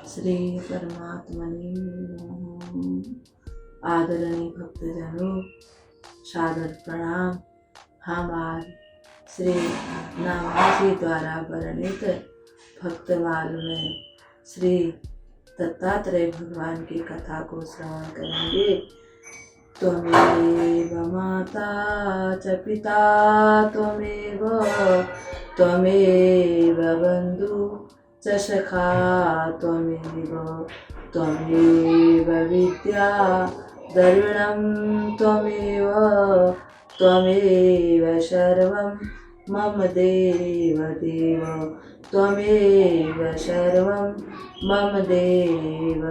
श्री परमात्मने नमः। आदरणीय भक्तजनों, सादर प्रणाम। हम आज श्री नाभाजी द्वारा वर्णित भक्तमाल में श्री दत्तात्रेय भगवान की कथा को श्रवण करेंगे। त्वमेव माता च पिता त्वमेव बन्धु च सखा त्वमेव विद्या द्रविणं त्वमेव सर्वं मम देव त्वमेव सर्वं मम देव।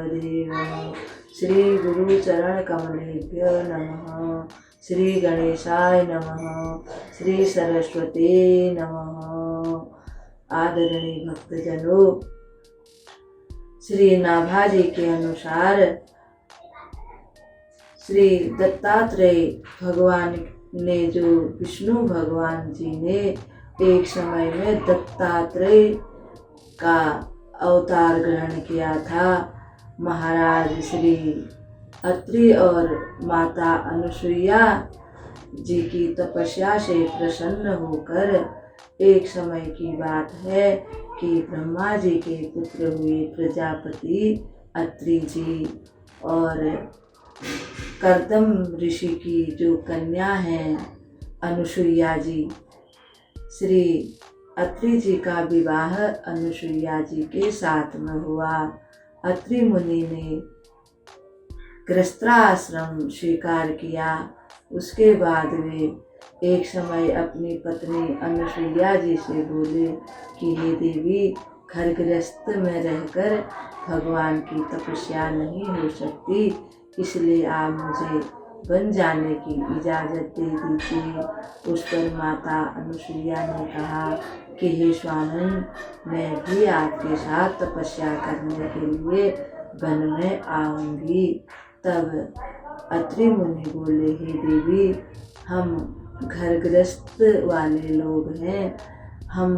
श्री गुरु चरण कमलेभ्यो नमः। श्री गणेशाय नमः। श्री सरस्वती नमः। आदरणीय भक्तजनों, श्री नाभाजी के अनुसार श्री दत्तात्रेय भगवान ने जो विष्णु भगवान जी ने एक समय में दत्तात्रेय का अवतार ग्रहण किया था। महाराज श्री अत्रि और माता अनुसुईया जी की तपस्या से प्रसन्न होकर एक समय की बात है कि ब्रह्मा जी के पुत्र हुए प्रजापति अत्रि जी और कर्दम ऋषि की जो कन्या है अनुसुईया जी, श्री अत्रि जी का विवाह अनुसुईया जी के साथ में हुआ। अत्रि मुनि ने गृहस्थाश्रम स्वीकार किया। उसके बाद वे एक समय अपनी पत्नी अनुसुईया जी से बोले कि हे देवी, घर गृहस्थ में रहकर भगवान की तपस्या नहीं हो सकती, इसलिए आप मुझे बन जाने की इजाज़त दे दीजिए। उस पर माता अनुसुईया ने कहा कि हे स्वामिन, मैं भी आपके साथ तपस्या करने के लिए वन में आऊंगी। तब अत्रि मुनि बोले, हे देवी, हम घर गृहस्थ वाले लोग हैं, हम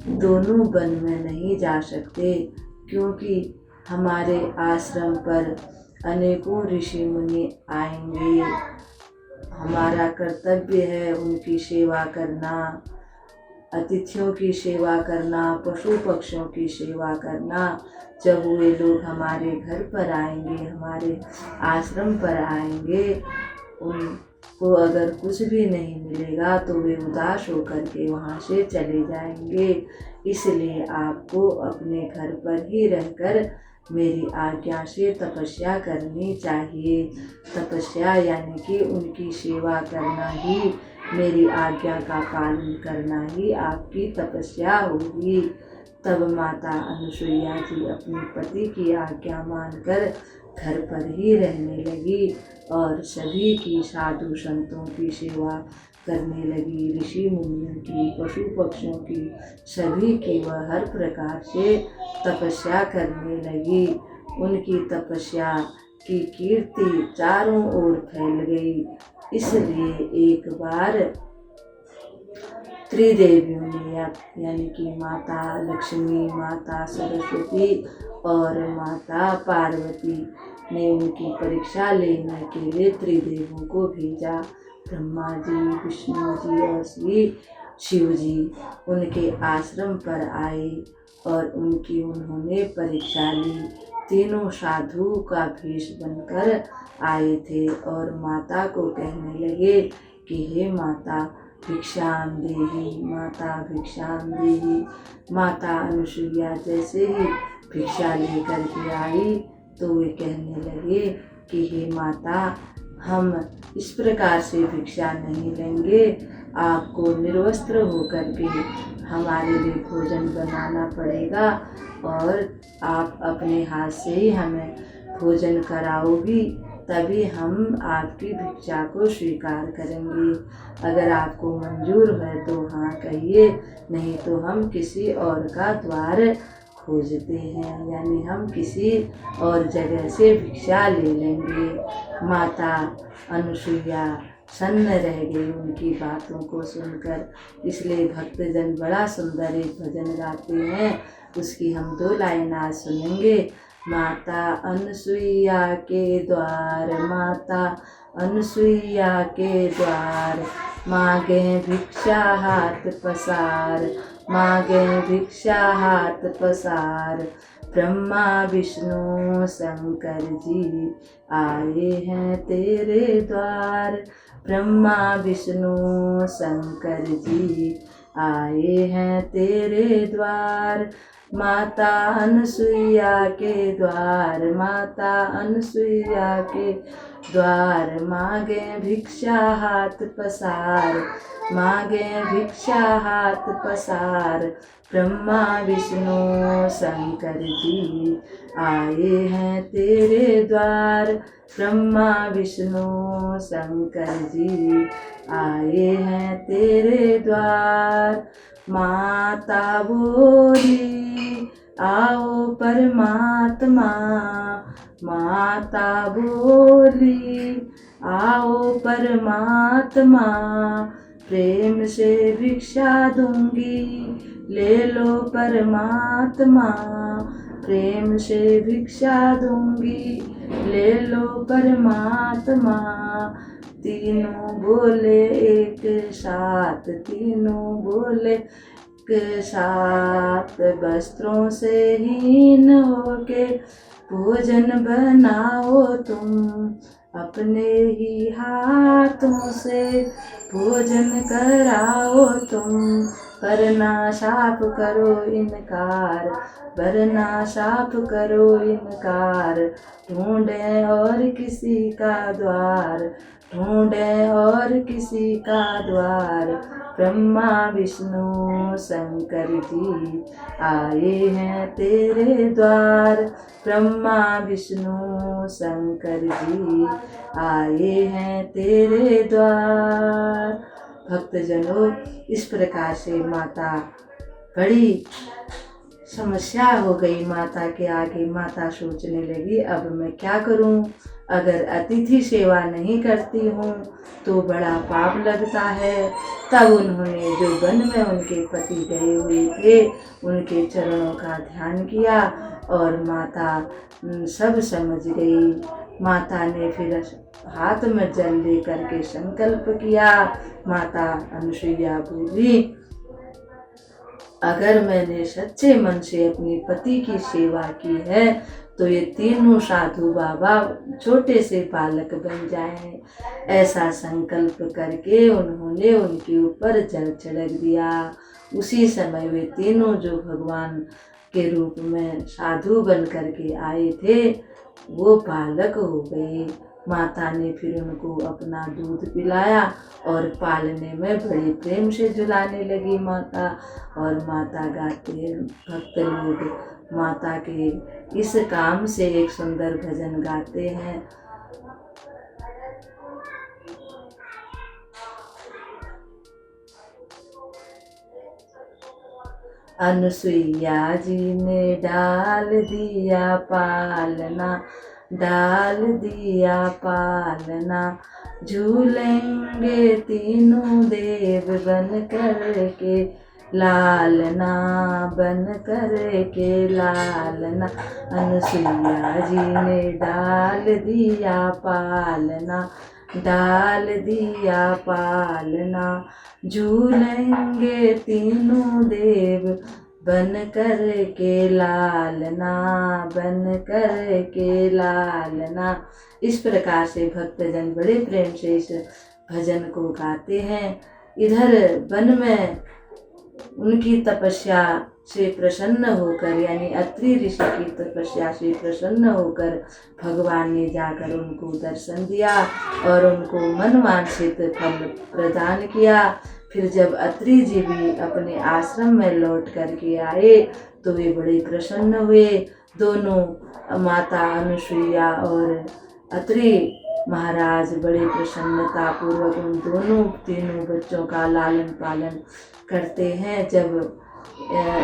दोनों वन में नहीं जा सकते, क्योंकि हमारे आश्रम पर अनेकों ऋषि मुनि आएंगे। हमारा कर्तव्य है उनकी सेवा करना, अतिथियों की सेवा करना, पशु पक्षियों की सेवा करना। जब वे लोग हमारे घर पर आएंगे, हमारे आश्रम पर आएंगे, उनको अगर कुछ भी नहीं मिलेगा तो वे उदास होकर के वहाँ से चले जाएंगे। इसलिए आपको अपने घर पर ही रहकर मेरी आज्ञा से तपस्या करनी चाहिए। तपस्या यानी कि उनकी सेवा करना ही, मेरी आज्ञा का पालन करना ही आपकी तपस्या होगी। तब माता अनुसुईया जी अपने पति की आज्ञा मानकर घर पर ही रहने लगी और सभी की, साधु संतों की सेवा करने लगी, ऋषि मुनियों की, पशु पक्षियों की, सभी की वह हर प्रकार से तपस्या करने लगी। उनकी तपस्या की कीर्ति चारों ओर फैल गई। इसलिए एक बार त्रिदेवियों ने, यानी कि माता लक्ष्मी, माता सरस्वती और माता पार्वती ने उनकी परीक्षा लेने के लिए त्रिदेवों को भेजा। ब्रह्मा जी, विष्णु जी और श्री शिव जी उनके आश्रम पर आए और उन्होंने परीक्षा ली। तीनों साधु का भेष बनकर आए थे और माता को कहने लगे कि हे माता भिक्षाम देहि, माता भिक्षाम देहि। माता अनुसुईया जैसे ही भिक्षा लेकर के आई तो वे कहने लगे कि हे माता, हम इस प्रकार से भिक्षा नहीं लेंगे, आपको निर्वस्त्र होकर के हमारे लिए भोजन बनाना पड़ेगा और आप अपने हाथ से ही हमें भोजन कराओगी, तभी हम आपकी भिक्षा को स्वीकार करेंगे। अगर आपको मंजूर है तो हाँ कहिए, नहीं तो हम किसी और का द्वार खोजते हैं, यानी हम किसी और जगह से भिक्षा ले लेंगे। माता अनुसुईया सन्न रह गई उनकी बातों को सुनकर। इसलिए भक्तजन बड़ा सुंदर एक भजन गाते हैं, उसकी हम 2 लाइन आज सुनेंगे। माता अनसुईया के द्वार, माता अनसुईया के द्वार, मांगे भिक्षा हाथ पसार, मांगे भिक्षा हाथ पसार। ब्रह्मा विष्णु शंकर जी आए हैं तेरे द्वार, ब्रह्मा विष्णु शंकर जी आए हैं तेरे द्वार। माता अनसुईया के द्वार, माता अनसुईया के द्वार, मांगे भिक्षा हाथ पसार, मांगे भिक्षा हाथ पसार। ब्रह्मा विष्णु शंकर जी आए हैं तेरे द्वार, ब्रह्मा विष्णु शंकर जी आए हैं तेरे द्वार। माता बोली आओ परमात्मा, माता बोली आओ परमात्मा, प्रेम से भिक्षा दूंगी ले लो परमात्मा, प्रेम से भिक्षा दूंगी ले लो परमात्मा। तीनों बोले एक साथ, तीनों बोले एक साथ, वस्त्रों से हीन होके भोजन बनाओ तुम, अपने ही हाथों से भोजन कराओ तुम। वरना साफ करो इनकार, वरना साफ करो इनकार, ढूंढे और किसी का द्वार, ढूंढे और किसी का द्वार। ब्रह्मा विष्णु शंकर जी आए हैं तेरे द्वार, ब्रह्मा विष्णु शंकर जी आए हैं तेरे द्वार। भक्तजनों, इस प्रकार से माता बड़ी समस्या हो गई माता के आगे। माता सोचने लगी, अब मैं क्या करूं? अगर अतिथि सेवा नहीं करती हूँ तो बड़ा पाप लगता है। तब उन्होंने जो वन में उनके पति गए हुए थे उनके चरणों का ध्यान किया और माता सब समझ गई। माता ने फिर हाथ में जल लेकर के संकल्प किया। माता अनसुईया बोली, अगर मैंने सच्चे मन से अपने पति की सेवा की है तो ये तीनों साधु बाबा छोटे से बालक बन जाएं। ऐसा संकल्प करके उन्होंने उनके ऊपर जल छिड़क दिया। उसी समय वे तीनों जो भगवान के रूप में साधु बन करके आए थे वो बालक हो गए। माता ने फिर उनको अपना दूध पिलाया और पालने में बड़े प्रेम से झुलाने लगी माता। और माता गाते भक्त लोग माता के इस काम से एक सुंदर भजन गाते हैं। अनसुईया जी ने डाल दिया पालना, डाल दिया पालना, झूलेंगे तीनों देव बन कर के लालना, बन कर के लालना। अनसुईया जी ने डाल दिया पालना, डाल दिया पालना, झूलेंगे तीनों देव बन कर के लालना, बन कर के लालना। इस प्रकार से भक्तजन बड़े प्रेम से इस भजन को गाते हैं। इधर वन में उनकी तपस्या से प्रसन्न होकर, यानी अत्रि ऋषि की तपस्या से प्रसन्न होकर भगवान ने जाकर उनको दर्शन दिया और उनको मनवांछित फल प्रदान किया। फिर जब अत्रि जी भी अपने आश्रम में लौट करके आए तो वे बड़े प्रसन्न हुए। दोनों माता अनसुईया और अत्रि महाराज बड़े प्रसन्नता पूर्वक उन दोनों तीनों बच्चों का लालन पालन करते हैं। जब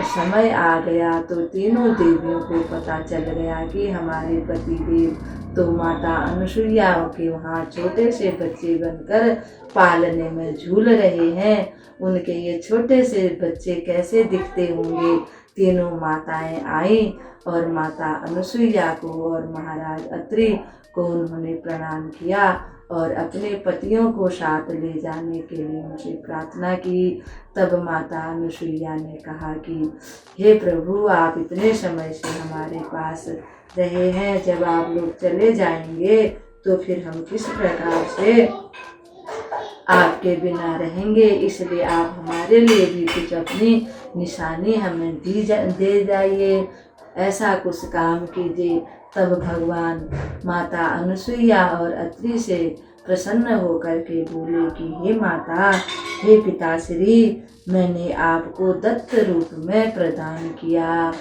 समय आ गया तो तीनों देवियों को पता चल गया कि हमारे पति देव तो माता अनसुईया के वहाँ छोटे से बच्चे बनकर पालने में झूल रहे हैं। उनके ये छोटे से बच्चे कैसे दिखते होंगे। तीनों माताएं आई और माता अनसुईया को और महाराज अत्रि को उन्होंने प्रणाम किया और अपने पतियों को साथ ले जाने के लिए उनसे प्रार्थना की। तब माता अनसुईया ने कहा कि हे प्रभु, आप इतने समय से हमारे पास रहे हैं, जब आप लोग चले जाएंगे तो फिर हम किस प्रकार से आपके बिना रहेंगे। इसलिए आप हमारे लिए भी कुछ अपनी निशानी हमें दे जाइए, ऐसा कुछ काम कीजिए। तब भगवान माता अनसुईया और अत्रि से प्रसन्न होकर के बोले कि हे माता, हे पिताश्री, मैंने आपको दत्त रूप में प्रदान किया।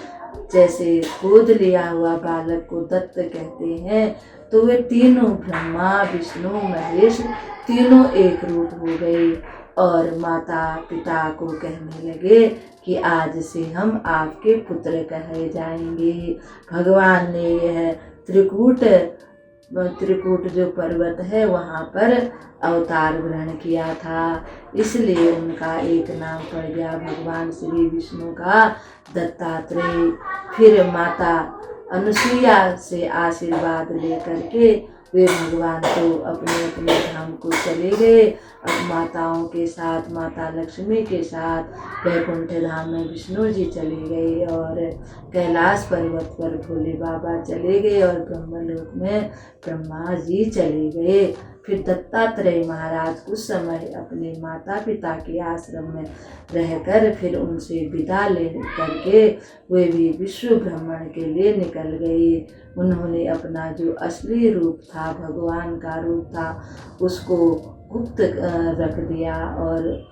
जैसे गोद लिया हुआ बालक को दत्त कहते हैं, तो वे तीनों ब्रह्मा विष्णु महेश तीनों एक रूप हो गए और माता पिता को कहने लगे कि आज से हम आपके पुत्र कहे जाएंगे। भगवान ने यह त्रिकूट जो पर्वत है वहाँ पर अवतार ग्रहण किया था, इसलिए उनका एक नाम पड़ गया भगवान श्री विष्णु का दत्तात्रेय। फिर माता अनसुईया से आशीर्वाद लेकर के वे भगवान तो अपने अपने धाम को चले गए। अब माताओं के साथ, माता लक्ष्मी के साथ वैकुंठ धाम में विष्णु जी चले गए और कैलाश पर्वत पर भोले बाबा चले गए और ब्रह्मलोक में ब्रह्मा जी चले गए। फिर दत्तात्रेय महाराज कुछ समय अपने माता पिता के आश्रम में रहकर फिर उनसे विदा ले करके वे भी विश्व भ्रमण के लिए निकल गए। उन्होंने अपना जो असली रूप था, भगवान का रूप था, उसको गुप्त रख दिया और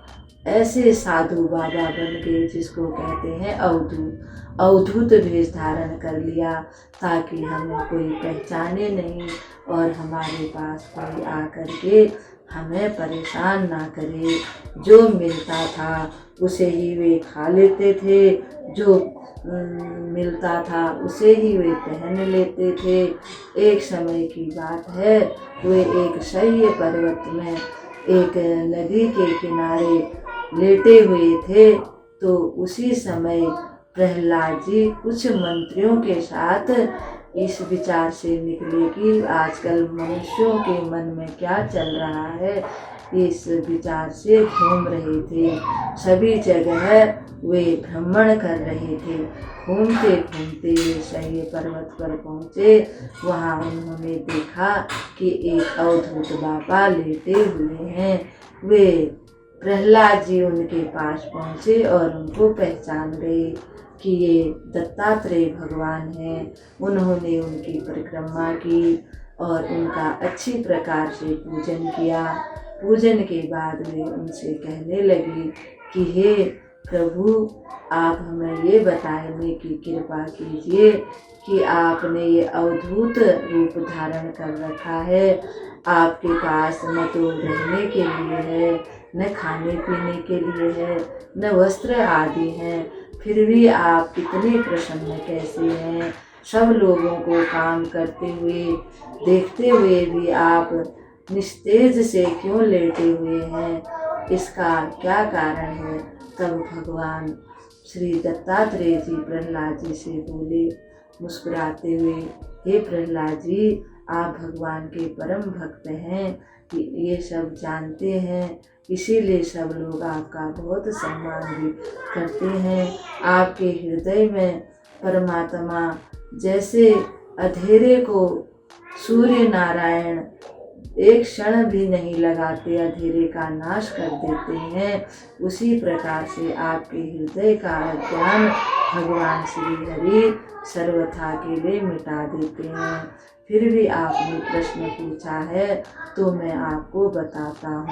ऐसे साधु बाबा बन गए जिसको कहते हैं अवधूत भेष धारण कर लिया, ताकि हमें कोई पहचाने नहीं और हमारे पास कोई आकर के हमें परेशान ना करे। जो मिलता था उसे ही वे खा लेते थे, जो मिलता था उसे ही वे पहन लेते थे। एक समय की बात है, वे एक शैय पर्वत में एक नदी के किनारे लेटे हुए थे, तो उसी समय प्रहलाद जी कुछ मंत्रियों के साथ इस विचार से निकले कि आजकल मनुष्यों के मन में क्या चल रहा है, इस विचार से घूम रहे थे। सभी जगह वे भ्रमण कर रहे थे। घूमते घूमते वे शैय पर्वत पर पहुँचे। वहाँ उन्होंने देखा कि एक अवधूत बाबा लेटे हुए हैं। वे प्रहलाद जी उनके पास पहुँचे और उनको पहचान गए कि ये दत्तात्रेय भगवान हैं। उन्होंने उनकी परिक्रमा की और उनका अच्छी प्रकार से पूजन किया। पूजन के बाद वे उनसे कहने लगे कि हे प्रभु, आप हमें ये बताने की कृपा कीजिए कि आपने ये अवधूत रूप धारण कर रखा है। आपके पास न तो रहने के लिए है, न खाने पीने के लिए है, न वस्त्र आदि हैं, फिर भी आप इतने प्रसन्न कैसे हैं। सब लोगों को काम करते हुए देखते हुए भी आप निस्तेज से क्यों लेटे हुए हैं, इसका क्या कारण है। तब भगवान श्री दत्तात्रेय जी प्रहलाद जी से बोले मुस्कुराते हुए, हे प्रहलाद जी, आप भगवान के परम भक्त हैं, ये सब जानते हैं, इसीलिए सब लोग आपका बहुत सम्मान भी करते हैं। आपके हृदय में परमात्मा जैसे अंधेरे को सूर्य नारायण एक क्षण भी नहीं लगाते, अंधेरे का नाश कर देते हैं, उसी प्रकार से आपके हृदय का अज्ञान भगवान श्री हरि सर्वथा के लिए मिटा देते हैं। फिर भी आपने प्रश्न पूछा है तो मैं आपको बताता हूँ।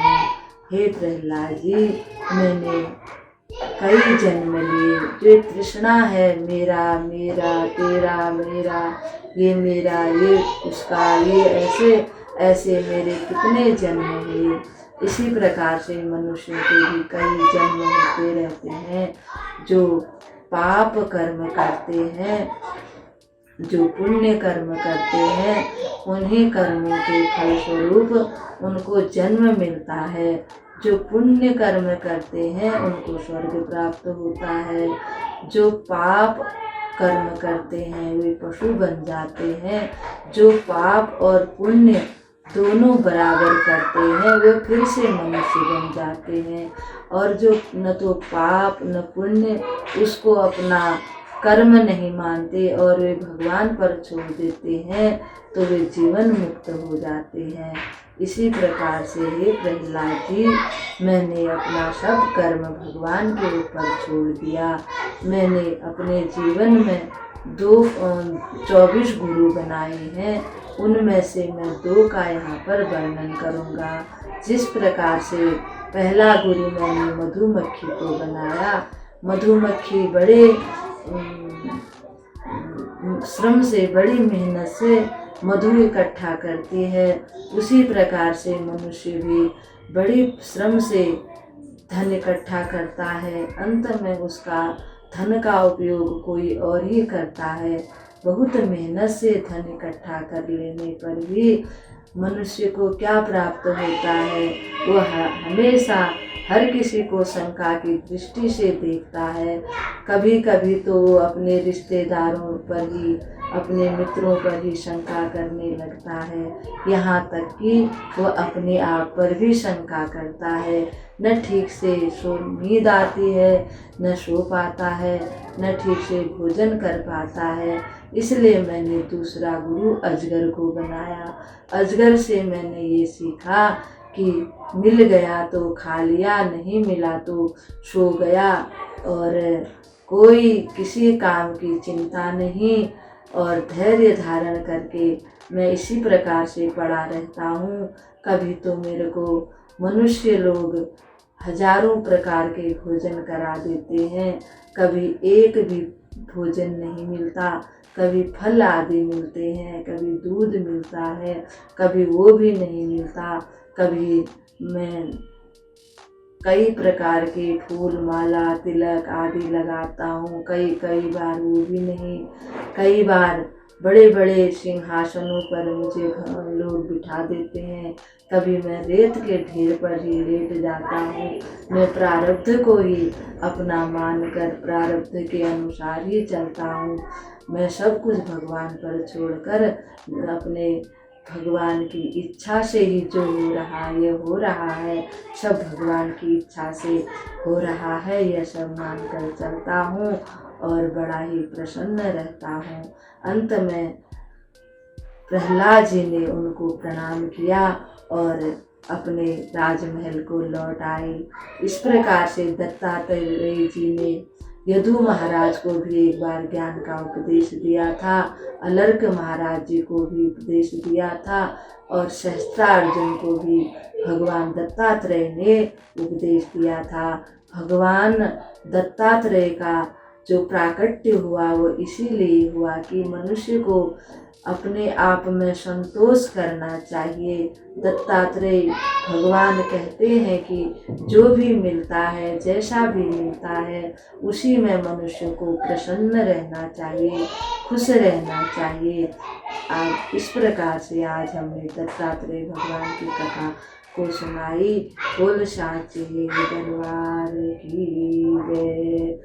हे प्रहलाद जी, मैंने कई जन्म लिए, जो तृष्णा है मेरा मेरा तेरा मेरा, ये मेरा ये उसका, ये ऐसे मेरे कितने जन्म हुए। इसी प्रकार से मनुष्यों के भी कई जन्म होते रहते हैं। जो पाप कर्म करते हैं जो पुण्य कर्म करते हैं उन्हीं कर्मों के फलस्वरूप उनको जन्म मिलता है। जो पुण्य कर्म करते हैं उनको स्वर्ग प्राप्त होता है। जो पाप कर्म करते हैं वे पशु बन जाते हैं। जो पाप और पुण्य दोनों बराबर करते हैं वे फिर से मनुष्य बन जाते हैं। और जो न तो पाप न पुण्य उसको अपना कर्म नहीं मानते और वे भगवान पर छोड़ देते हैं तो वे जीवन मुक्त हो जाते हैं। इसी प्रकार से हे प्रहलाद जी, मैंने अपना सब कर्म भगवान के ऊपर छोड़ दिया। मैंने अपने जीवन में 24 गुरु बनाए हैं। उनमें से मैं 2 का यहाँ पर वर्णन करूँगा। जिस प्रकार से पहला गुरु मैंने मधुमक्खी को बनाया। मधुमक्खी बड़े श्रम से, बड़ी मेहनत से मधु इकट्ठा करती है। उसी प्रकार से मनुष्य भी बड़ी श्रम से धन इकट्ठा करता है। अंत में उसका धन का उपयोग कोई और ही करता है। बहुत मेहनत से धन इकट्ठा कर लेने पर भी मनुष्य को क्या प्राप्त होता है? वह हमेशा हर किसी को शंका की दृष्टि से देखता है। कभी कभी तो वो अपने रिश्तेदारों पर ही, अपने मित्रों पर ही शंका करने लगता है। यहाँ तक कि वह अपने आप पर भी शंका करता है। न ठीक से नींद आती है, न सो पाता है, न ठीक से भोजन कर पाता है। इसलिए मैंने दूसरा गुरु अजगर को बनाया। अजगर से मैंने ये सीखा कि मिल गया तो खा लिया, नहीं मिला तो सो गया, और कोई किसी काम की चिंता नहीं, और धैर्य धारण करके मैं इसी प्रकार से पड़ा रहता हूँ। कभी तो मेरे को मनुष्य लोग हजारों प्रकार के भोजन करा देते हैं, कभी एक भी भोजन नहीं मिलता। कभी फल आदि मिलते हैं, कभी दूध मिलता है, कभी वो भी नहीं मिलता। कभी मैं कई प्रकार के फूल, माला, तिलक आदि लगाता हूँ, कई बार वो भी नहीं। कई बार बड़े बड़े सिंहासनों पर मुझे लोग बिठा देते हैं, कभी मैं रेत के ढेर पर ही लेट जाता हूँ। मैं प्रारब्ध को ही अपना मानकर प्रारब्ध के अनुसार ही चलता हूँ। मैं सब कुछ भगवान पर छोड़कर अपने भगवान की इच्छा से ही जो हो रहा है, ये हो रहा है, सब भगवान की इच्छा से हो रहा है, यह सब मानकर चलता हूँ और बड़ा ही प्रसन्न रहता हूँ। अंत में प्रहलाद जी ने उनको प्रणाम किया और अपने राजमहल को लौट आए। इस प्रकार से दत्तात्रेय जी ने यदु महाराज को भी एक बार ज्ञान का उपदेश दिया था, अलर्क महाराज जी को भी उपदेश दिया था, और सहस्त्रार्जुन को भी भगवान दत्तात्रेय ने उपदेश दिया था। भगवान दत्तात्रेय का जो प्राकट्य हुआ वो इसीलिए हुआ कि मनुष्य को अपने आप में संतोष करना चाहिए। दत्तात्रेय भगवान कहते हैं कि जो भी मिलता है, जैसा भी मिलता है, उसी में मनुष्य को प्रसन्न रहना चाहिए, खुश रहना चाहिए। आज इस प्रकार से आज हमने दत्तात्रेय भगवान की कथा को सुनाई। बोल साचे दरबार की जय।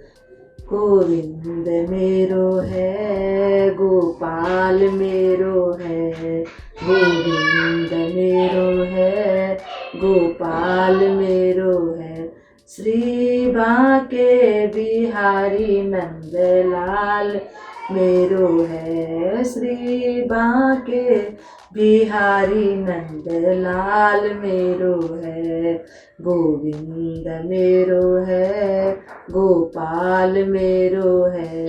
गोविंद मेरो है, गोपाल मेरो है, गोविंद मेरो है, गोपाल मेरो है। श्री बांके बिहारी नंदलाल मेरो है, श्री बांके बिहारी नंदलाल मेरो है। गोविंद मेरो है, गोपाल मेरो है,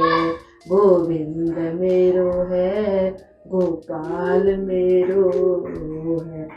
गोविंद मेरो है, गोपाल मेरो है।